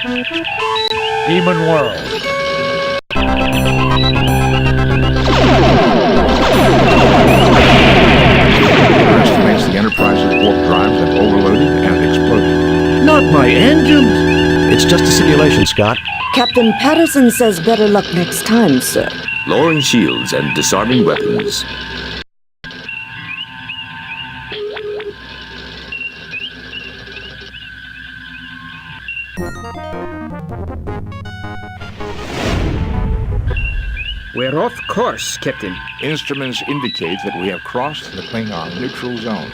Demon World. Estimates the Enterprise's warp drives have overloaded and exploded. Not my engines! It's just a simulation, Scott. Captain Patterson says better luck next time, sir. Lowering shields and disarming weapons. We're off course, Captain. Instruments indicate that we have crossed the Klingon neutral zone.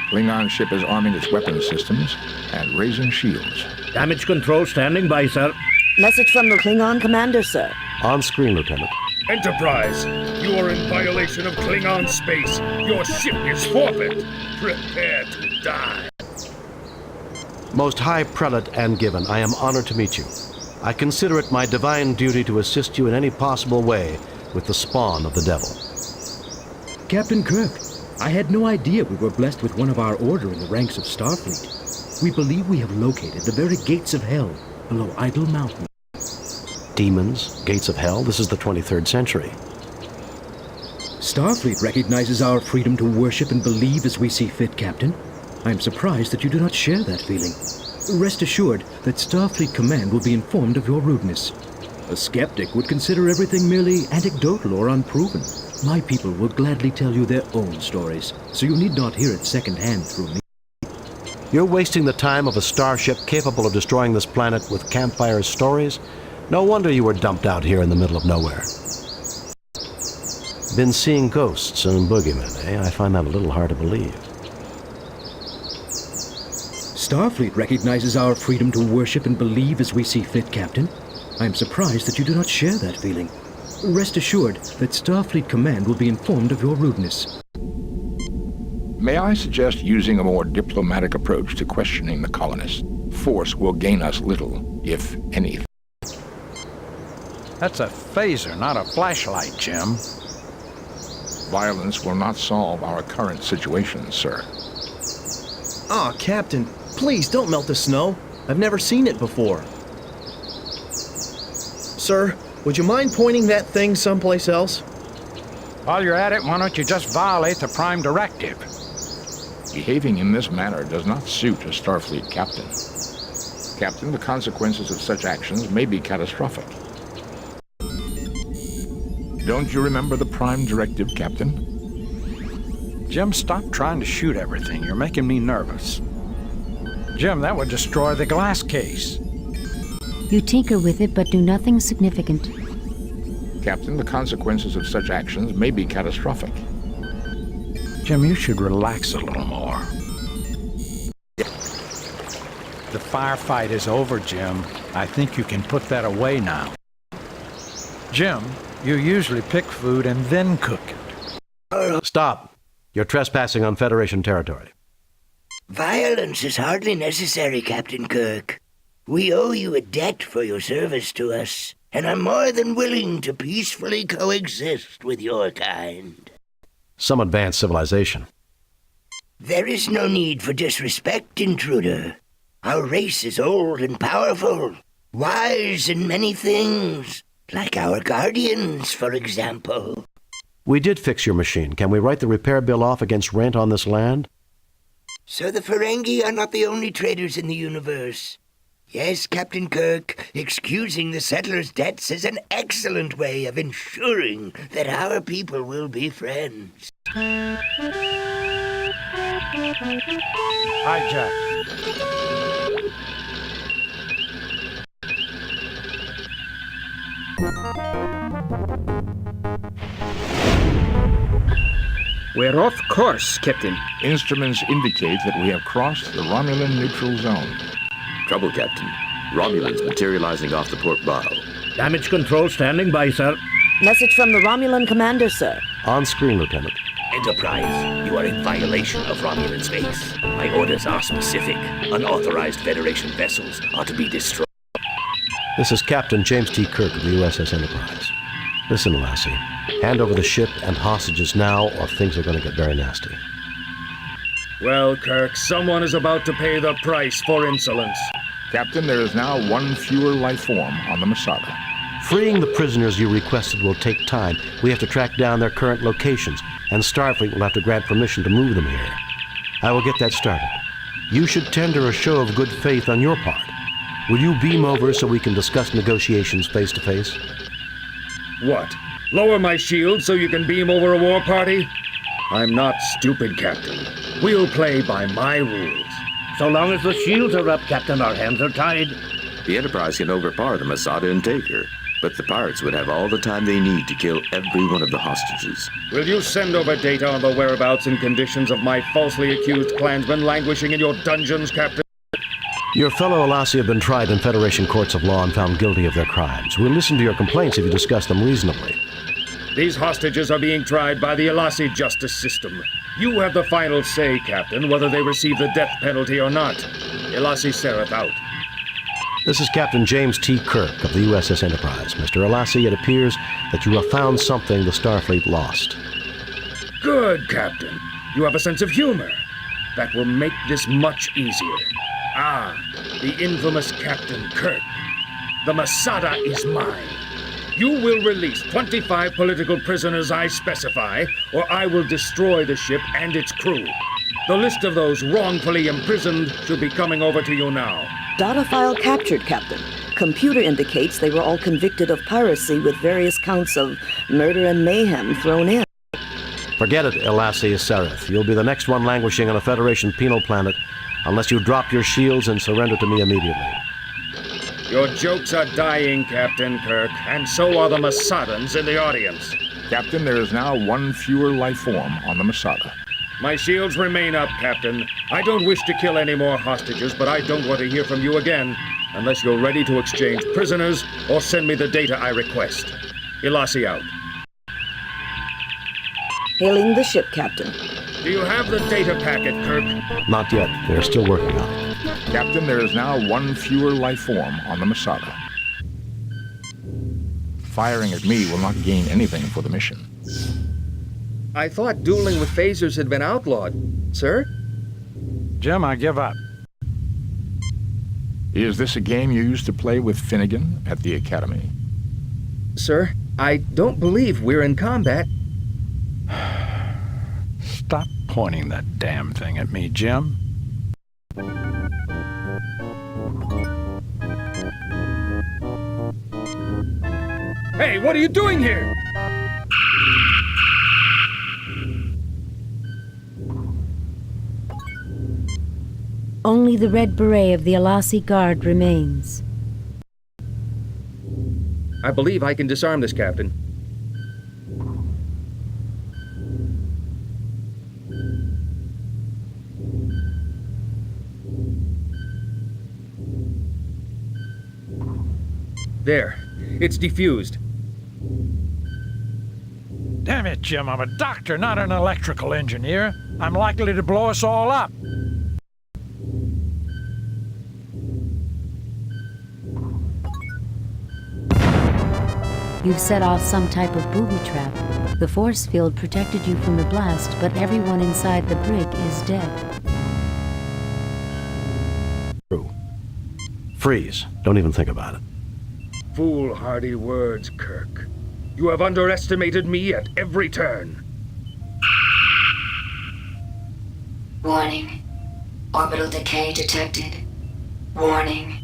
Klingon ship is arming its weapon systems and raising shields. Damage control standing by, sir. Message from the Klingon commander, sir. On screen, Lieutenant. Enterprise, you are in violation of Klingon space. Your ship is forfeit. Prepare to die. Most High Prelate Angiven, I am honored to meet you. I consider it my divine duty to assist you in any possible way with the spawn of the devil. Captain Kirk, I had no idea we were blessed with one of our order in the ranks of Starfleet. We believe we have located the very gates of hell below Idle Mountain. Demons, gates of hell, this is the 23rd century. Starfleet recognizes our freedom to worship and believe as we see fit, Captain. I am surprised that you do not share that feeling. Rest assured that Starfleet Command will be informed of your rudeness. A skeptic would consider everything merely anecdotal or unproven. My people will gladly tell you their own stories, so you need not hear it secondhand through me. You're wasting the time of a starship capable of destroying this planet with campfire stories? No wonder you were dumped out here in the middle of nowhere. Been seeing ghosts and boogeymen, eh? I find that a little hard to believe. Starfleet recognizes our freedom to worship and believe as we see fit, Captain. I am surprised that you do not share that feeling. Rest assured that Starfleet Command will be informed of your rudeness. May I suggest using a more diplomatic approach to questioning the colonists? Force will gain us little, if anything. That's a phaser, not a flashlight, Jim. Violence will not solve our current situation, sir. Aw, Captain, please don't melt the snow. I've never seen it before. Sir, would you mind pointing that thing someplace else? While you're at it, why don't you just violate the Prime Directive? Behaving in this manner does not suit a Starfleet captain. Captain, the consequences of such actions may be catastrophic. Don't you remember the Prime Directive, Captain? Jim, stop trying to shoot everything. You're making me nervous. Jim, that would destroy the glass case. You tinker with it, but do nothing significant. Captain, the consequences of such actions may be catastrophic. Jim, you should relax a little more. The firefight is over, Jim. I think you can put that away now. Jim, you usually pick food and then cook it. Stop. You're trespassing on Federation territory. Violence is hardly necessary, Captain Kirk. We owe you a debt for your service to us, and I'm more than willing to peacefully coexist with your kind. Some advanced civilization. There is no need for disrespect, intruder. Our race is old and powerful, wise in many things, like our guardians, for example. We did fix your machine. Can we write the repair bill off against rent on this land? So the Ferengi are not the only traders in the universe. Yes, Captain Kirk, excusing the settlers' debts is an excellent way of ensuring that our people will be friends. Hijacked. We're off course, Captain. Instruments indicate that we have crossed the Romulan neutral zone. Trouble, Captain. Romulans materializing off the port bow. Damage control standing by, sir. Message from the Romulan commander, sir. On screen, Lieutenant. Enterprise, you are in violation of Romulan space. My orders are specific. Unauthorized Federation vessels are to be destroyed. This is Captain James T. Kirk of the USS Enterprise. Listen, Elasi. Hand over the ship and hostages now, or things are going to get very nasty. Well, Kirk, someone is about to pay the price for insolence. Captain, there is now one fewer life form on the Masada. Freeing the prisoners you requested will take time. We have to track down their current locations, and Starfleet will have to grant permission to move them here. I will get that started. You should tender a show of good faith on your part. Will you beam over so we can discuss negotiations face to face? What? Lower my shield so you can beam over a war party? I'm not stupid, Captain. We'll play by my rules. So long as the shields are up, Captain, our hands are tied. The Enterprise can overpower the Masada and take her, but the pirates would have all the time they need to kill every one of the hostages. Will you send over data on the whereabouts and conditions of my falsely accused clansmen languishing in your dungeons, Captain? Your fellow Elasi have been tried in Federation courts of law and found guilty of their crimes. We'll listen to your complaints if you discuss them reasonably. These hostages are being tried by the Elasi justice system. You have the final say, Captain, whether they receive the death penalty or not. Elasi Cereth out. This is Captain James T. Kirk of the USS Enterprise. Mr. Elasi, it appears that you have found something the Starfleet lost. Good, Captain. You have a sense of humor. That will make this much easier. Ah, the infamous Captain Kirk. The Masada is mine. You will release 25 political prisoners I specify, or I will destroy the ship and its crew. The list of those wrongfully imprisoned should be coming over to you now. Data file captured, Captain. Computer indicates they were all convicted of piracy with various counts of murder and mayhem thrown in. Forget it, Elasi Cereth. You'll be the next one languishing on a Federation penal planet unless you drop your shields and surrender to me immediately. Your jokes are dying, Captain Kirk, and so are the Masadans in the audience. Captain, there is now one fewer life form on the Masada. My shields remain up, Captain. I don't wish to kill any more hostages, but I don't want to hear from you again unless you're ready to exchange prisoners or send me the data I request. Elasi out. Hailing the ship, Captain. Do you have the data packet, Kirk? Not yet. They're still working on it. Captain, there is now one fewer life form on the Masada. Firing at me will not gain anything for the mission. I thought dueling with phasers had been outlawed. Sir? Jim, I give up. Is this a game you used to play with Finnegan at the Academy? Sir, I don't believe we're in combat. Stop pointing that damn thing at me, Jim. Hey, what are you doing here? Only the red beret of the Elasi Guard remains. I believe I can disarm this, Captain. There. It's defused. Damn it, Jim, I'm a doctor, not an electrical engineer. I'm likely to blow us all up. You've set off some type of booby trap. The force field protected you from the blast, but everyone inside the brig is dead. True. Freeze. Don't even think about it. Foolhardy words, Kirk. You have underestimated me at every turn. Warning. Orbital decay detected. Warning.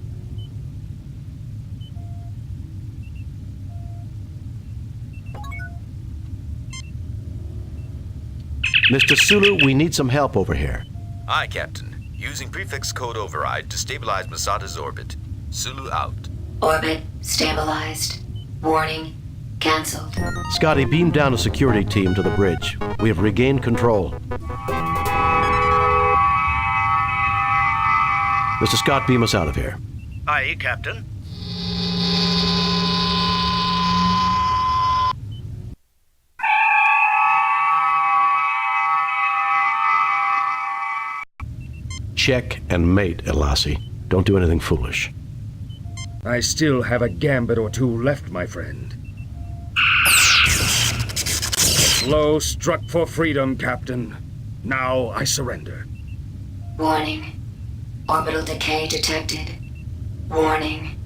Mr. Sulu, we need some help over here. Aye, Captain. Using prefix code override to stabilize Masada's orbit. Sulu out. Orbit stabilized. Warning. Cancelled. Scotty, beam down a security team to the bridge. We have regained control. Mr. Scott, beam us out of here. Aye, Captain. Check and mate, Elasi. Don't do anything foolish. I still have a gambit or two left, my friend. Blow struck for freedom, Captain. Now I surrender. Warning. Orbital decay detected. Warning.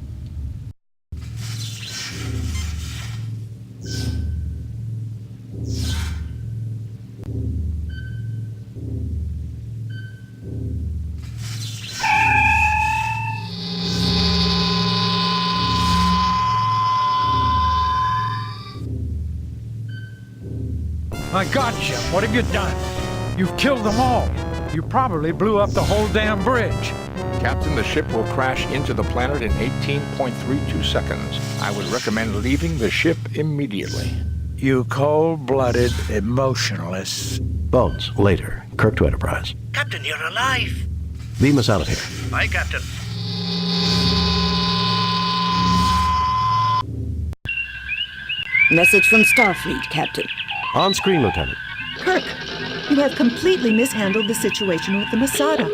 My God, Jim, what have you done? You've killed them all. You probably blew up the whole damn bridge. Captain, the ship will crash into the planet in 18.32 seconds. I would recommend leaving the ship immediately. You cold-blooded emotionalists. Bones, later. Kirk to Enterprise. Captain, you're alive. Beam us out of here. Aye, Captain. Message from Starfleet, Captain. On screen, Lieutenant. Kirk, you have completely mishandled the situation with the Masada.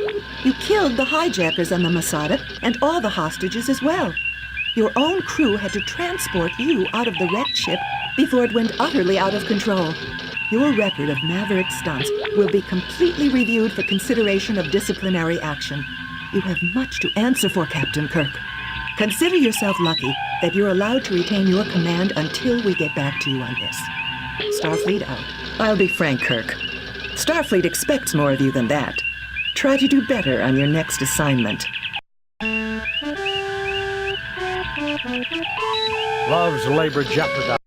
You killed the hijackers on the Masada and all the hostages as well. Your own crew had to transport you out of the wrecked ship before it went utterly out of control. Your record of maverick stunts will be completely reviewed for consideration of disciplinary action. You have much to answer for, Captain Kirk. Consider yourself lucky that you're allowed to retain your command until we get back to you on this. Starfleet out. I'll be frank, Kirk. Starfleet expects more of you than that. Try to do better on your next assignment. Love's labor jeopardized.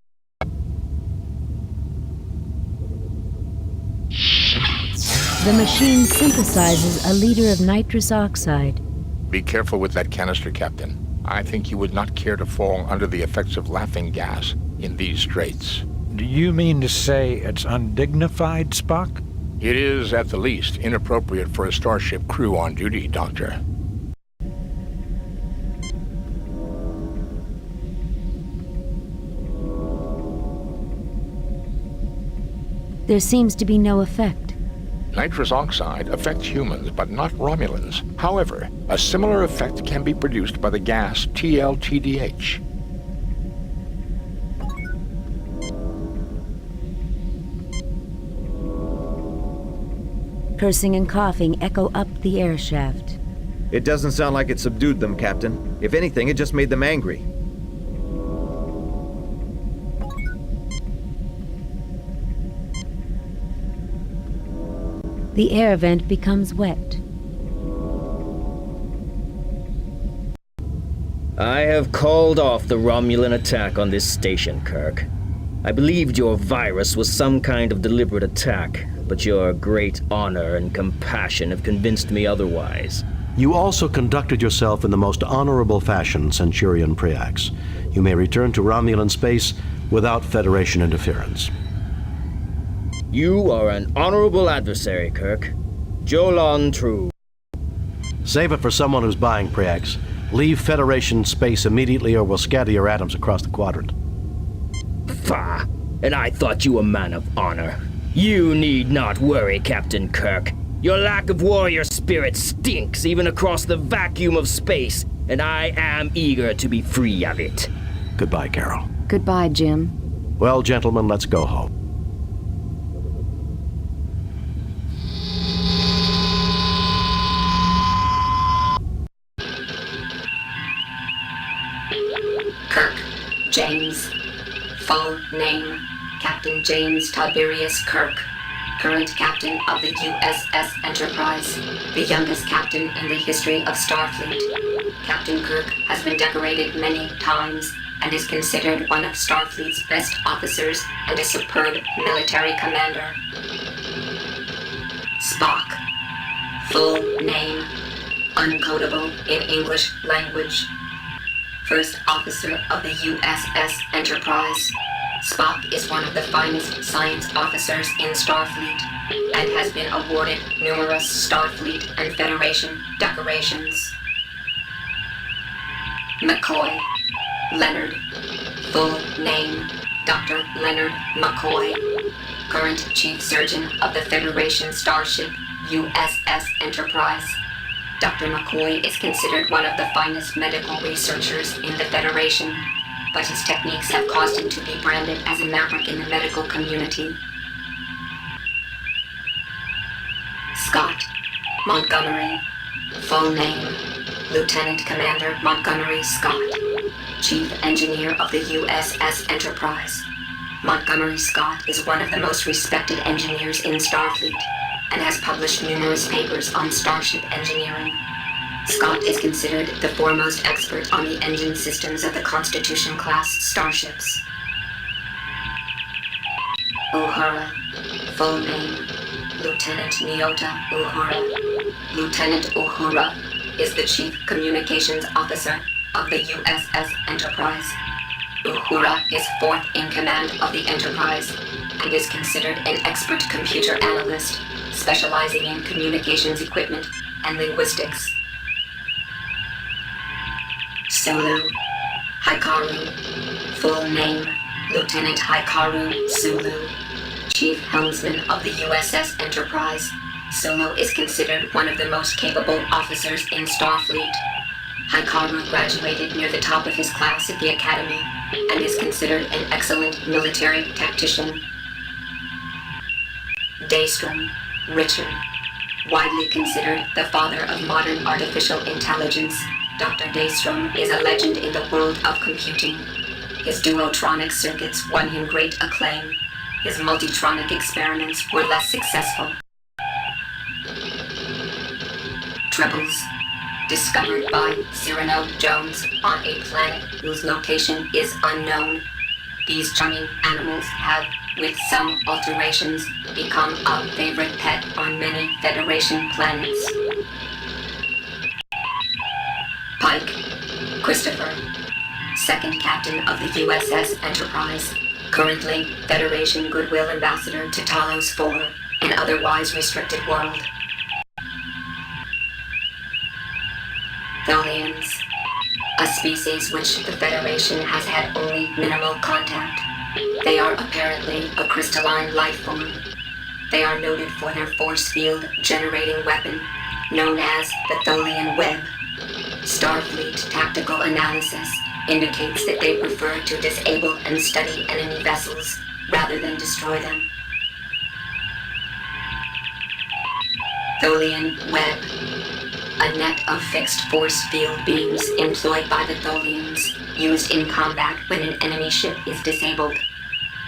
The machine synthesizes a liter of nitrous oxide. Be careful with that canister, Captain. I think you would not care to fall under the effects of laughing gas in these straits. Do you mean to say it's undignified, Spock? It is, at the least, inappropriate for a starship crew on duty, Doctor. There seems to be no effect. Nitrous oxide affects humans, but not Romulans. However, a similar effect can be produced by the gas TLTDH. Cursing and coughing echo up the air shaft. It doesn't sound like it subdued them, Captain. If anything, it just made them angry. The air vent becomes wet. I have called off the Romulan attack on this station, Kirk. I believed your virus was some kind of deliberate attack, but your great honor and compassion have convinced me otherwise. You also conducted yourself in the most honorable fashion, Centurion Preax. You may return to Romulan space without Federation interference. You are an honorable adversary, Kirk. Jolon true. Save it for someone who's buying, Preax. Leave Federation space immediately or we'll scatter your atoms across the quadrant. Pah! And I thought you a man of honor. You need not worry, Captain Kirk. Your lack of warrior spirit stinks even across the vacuum of space, and I am eager to be free of it. Goodbye, Carol. Goodbye, Jim. Well, gentlemen, let's go home. Kirk, James. Full name, Captain James Tiberius Kirk. Current captain of the USS Enterprise, the youngest captain in the history of Starfleet. Captain Kirk has been decorated many times and is considered one of Starfleet's best officers and a superb military commander. Spock. Full name, uncodable in English language. First officer of the USS Enterprise. Spock is one of the finest science officers in Starfleet and has been awarded numerous Starfleet and Federation decorations. McCoy. Leonard. Full name, Dr. Leonard McCoy. Current Chief Surgeon of the Federation starship USS Enterprise. Dr. McCoy is considered one of the finest medical researchers in the Federation, but his techniques have caused him to be branded as a maverick in the medical community. Scott Montgomery. Full name, Lieutenant Commander Montgomery Scott, Chief Engineer of the USS Enterprise. Montgomery Scott is one of the most respected engineers in Starfleet and has published numerous papers on starship engineering. Scott is considered the foremost expert on the engine systems of the Constitution-class starships. Uhura, full name, Lieutenant Nyota Uhura. Lieutenant Uhura is the Chief Communications Officer of the USS Enterprise. Uhura is fourth in command of the Enterprise and is considered an expert computer analyst specializing in communications equipment and linguistics. Sulu, Hikaru, full name, Lieutenant Hikaru Sulu, Chief Helmsman of the USS Enterprise. Sulu is considered one of the most capable officers in Starfleet. Hikaru graduated near the top of his class at the Academy and is considered an excellent military tactician. Daystrom, Richard, widely considered the father of modern artificial intelligence. Dr. Daystrom is a legend in the world of computing. His duotronic circuits won him great acclaim. His multitronic experiments were less successful. Tribbles, discovered by Cyrano Jones on a planet whose location is unknown. These charming animals have, with some alterations, become a favorite pet on many Federation planets. Pike, Christopher, second captain of the USS Enterprise, currently Federation Goodwill Ambassador to Talos 4, an otherwise restricted world. Tholians, a species which the Federation has had only minimal contact. They are apparently a crystalline life form. They are noted for their force field generating weapon, known as the Tholian Web. Starfleet tactical analysis indicates that they prefer to disable and study enemy vessels rather than destroy them. Tholian Web, a net of fixed force field beams employed by the Tholians, used in combat when an enemy ship is disabled.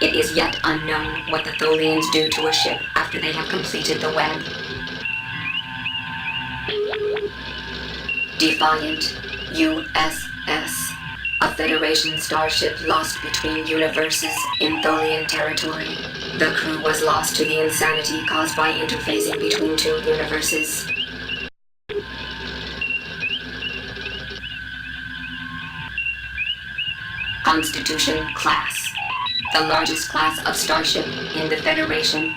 It is yet unknown what the Tholians do to a ship after they have completed the web. Defiant, USS, a Federation starship lost between universes in Tholian territory. The crew was lost to the insanity caused by interfacing between two universes. Constitution class, the largest class of starship in the Federation.